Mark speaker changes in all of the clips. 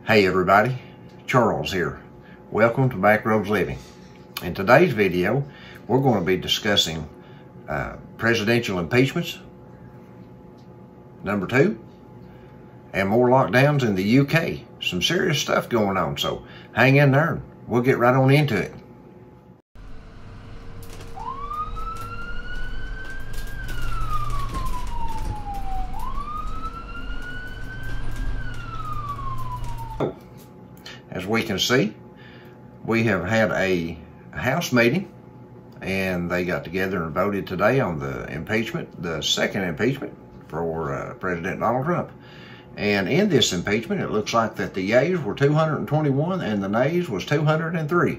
Speaker 1: Hey everybody, Charles here. Welcome to Backroads Living. In today's video, we're going to be discussing presidential impeachments, number 2, and more lockdowns in the UK. Some serious stuff going on, so hang in there and we'll get right on into it. As we can see, we have had a House meeting, and they got together and voted today on the impeachment, the second impeachment for President Donald Trump. And in this impeachment, it looks like that the yeas were 221 and the nays was 203.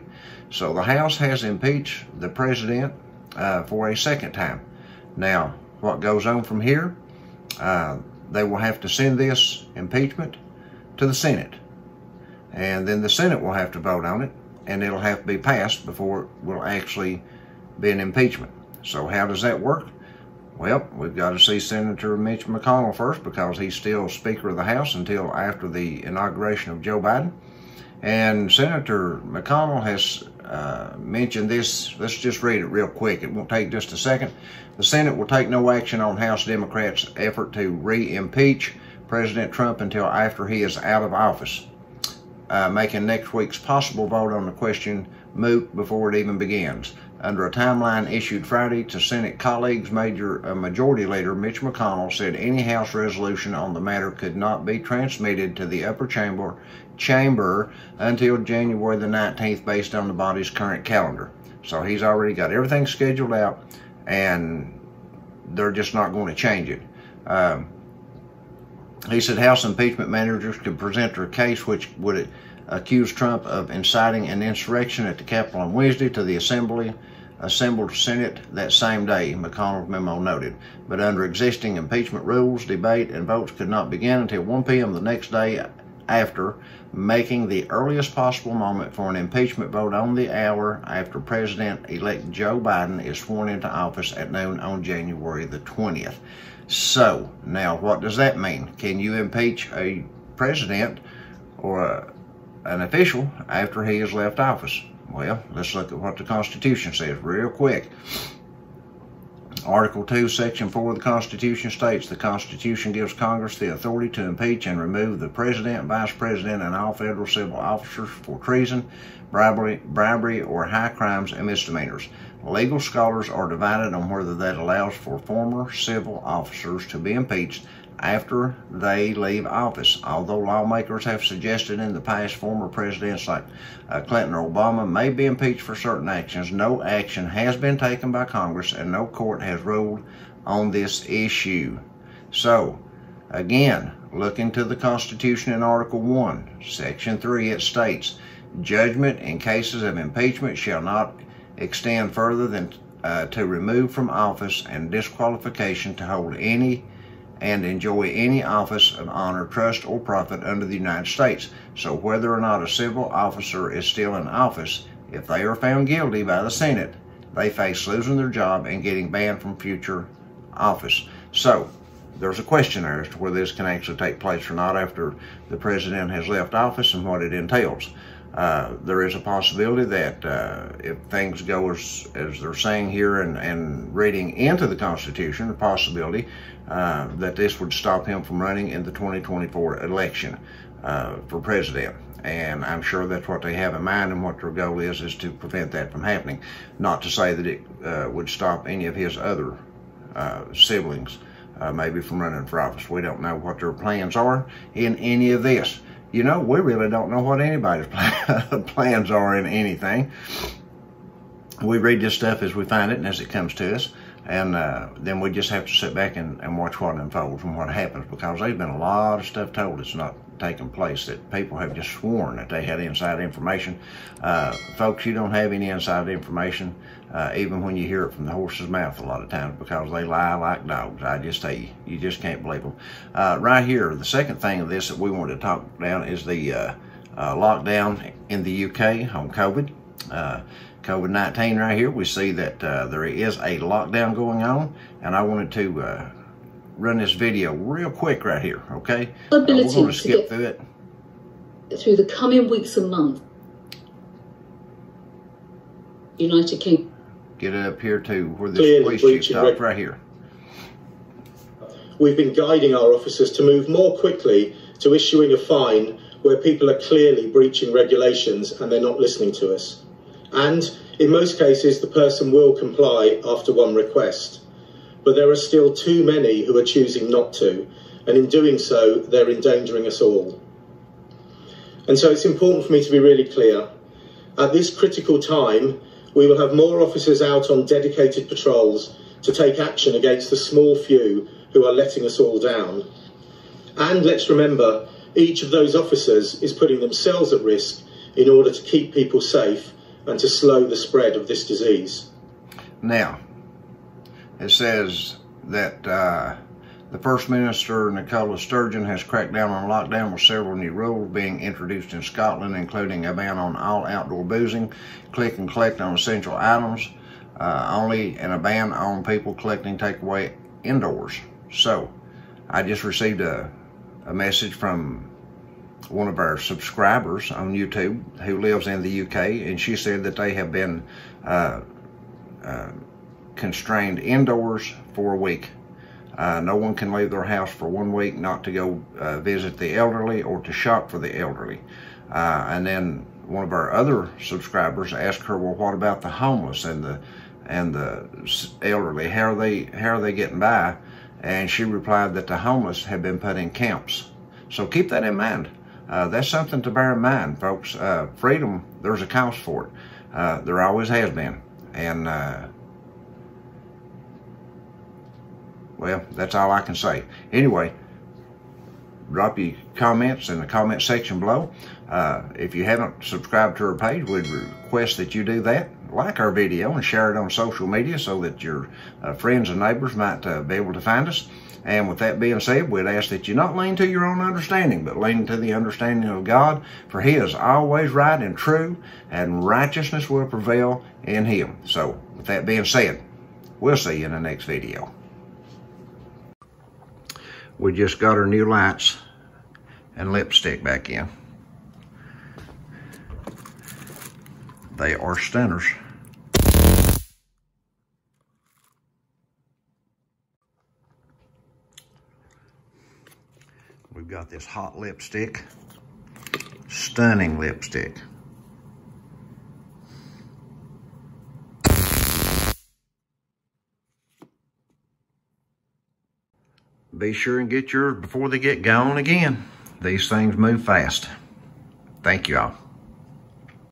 Speaker 1: So the House has impeached the president for a second time. Now, what goes on from here, they will have to send this impeachment to the Senate. And then the Senate will have to vote on it, and it'll have to be passed before it will actually be an impeachment. So how does that work? Well, we've got to see Senator Mitch McConnell first, because he's still Speaker of the House until after the inauguration of Joe Biden. And Senator McConnell has mentioned this. Let's just read it real quick. It won't take just a second. The Senate will take no action on House Democrats' effort to re-impeach President Trump until after he is out of office, making next week's possible vote on the question moot before it even begins. Under a timeline issued Friday to Senate colleagues, Majority Leader Mitch McConnell said any House resolution on the matter could not be transmitted to the upper chamber until January the 19th based on the body's current calendar. So he's already got everything scheduled out, and they're just not going to change it. He said House impeachment managers could present their case, which would accuse Trump of inciting an insurrection at the Capitol on Wednesday to the assembled Senate that same day, McConnell's memo noted. But under existing impeachment rules, debate and votes could not begin until 1 p.m. the next day after, making the earliest possible moment for an impeachment vote on the hour after President-elect Joe Biden is sworn into office at noon on January the 20th. So, now what does that mean? Can you impeach a president or an official after he has left office? Well, let's look at what the Constitution says real quick. Article 2, Section 4 of the Constitution states, the Constitution gives Congress the authority to impeach and remove the President, Vice President, and all federal civil officers for treason, bribery, or high crimes and misdemeanors. Legal scholars are divided on whether that allows for former civil officers to be impeached after they leave office. Although lawmakers have suggested in the past former presidents like Clinton or Obama may be impeached for certain actions, no action has been taken by Congress and no court has ruled on this issue. So, again, look into the Constitution in Article 1, Section 3, it states, judgment in cases of impeachment shall not extend further than to remove from office and disqualification to hold any and enjoy any office of honor, trust, or profit under the United States. So whether or not a civil officer is still in office, if they are found guilty by the Senate, they face losing their job and getting banned from future office. So there's a question there as to whether this can actually take place or not after the president has left office and what it entails. There is a possibility that if things go as they're saying here and reading into the Constitution, the possibility that this would stop him from running in the 2024 election for president. And I'm sure that's what they have in mind, and what their goal is to prevent that from happening. Not to say that it would stop any of his other siblings maybe from running for office. We don't know what their plans are in any of this. You know, we really don't know what anybody's plans are in anything. We read this stuff as we find it and as it comes to us. And then we just have to sit back and watch what unfolds and what happens, because there's been a lot of stuff told that's not taking place, that people have just sworn that they had inside information. Folks, you don't have any inside information, even when you hear it from the horse's mouth a lot of times, because they lie like dogs. I just tell you, you just can't believe them. Right here, the second thing of this that we wanted to talk about is the lockdown in the UK on COVID. COVID-19 right here, we see that there is a lockdown going on, and I wanted to run this video real quick right here, okay? We're going to skip through it.
Speaker 2: through the coming weeks and months, United Kingdom.
Speaker 1: Get up here to where this police chief stopped, right here.
Speaker 3: We've been guiding our officers to move more quickly to issuing a fine where people are clearly breaching regulations and they're not listening to us. And in most cases, the person will comply after one request. But there are still too many who are choosing not to, and in doing so, they're endangering us all. And so it's important for me to be really clear. At this critical time, we will have more officers out on dedicated patrols to take action against the small few who are letting us all down. And let's remember, each of those officers is putting themselves at risk in order to keep people safe and to slow the spread of this disease.
Speaker 1: Now, it says that the First Minister, Nicola Sturgeon, has cracked down on lockdown with several new rules being introduced in Scotland, including a ban on all outdoor boozing, click and collect on essential items only, and a ban on people collecting takeaway indoors. So, I just received a message from one of our subscribers on YouTube who lives in the UK, and she said that they have been constrained indoors for a week. No one can leave their house for 1 week, not to go visit the elderly or to shop for the elderly. And then one of our other subscribers asked her, well, what about the homeless and the elderly? How are they getting by? And she replied that the homeless have been put in camps. So keep that in mind. That's something to bear in mind, folks. Freedom, there's a cost for it. There always has been. And well, that's all I can say. Anyway, drop your comments in the comment section below. If you haven't subscribed to our page, we'd request that you do that. Like our video and share it on social media so that your friends and neighbors might be able to find us. And with that being said, we'd ask that you not lean to your own understanding, but lean to the understanding of God, for He is always right and true, and righteousness will prevail in Him. So, with that being said, we'll see you in the next video. We just got our new lights and lipstick back in. They are stunners. We've got this hot lipstick, stunning lipstick. Be sure and get yours before they get gone again. These things move fast. Thank you all.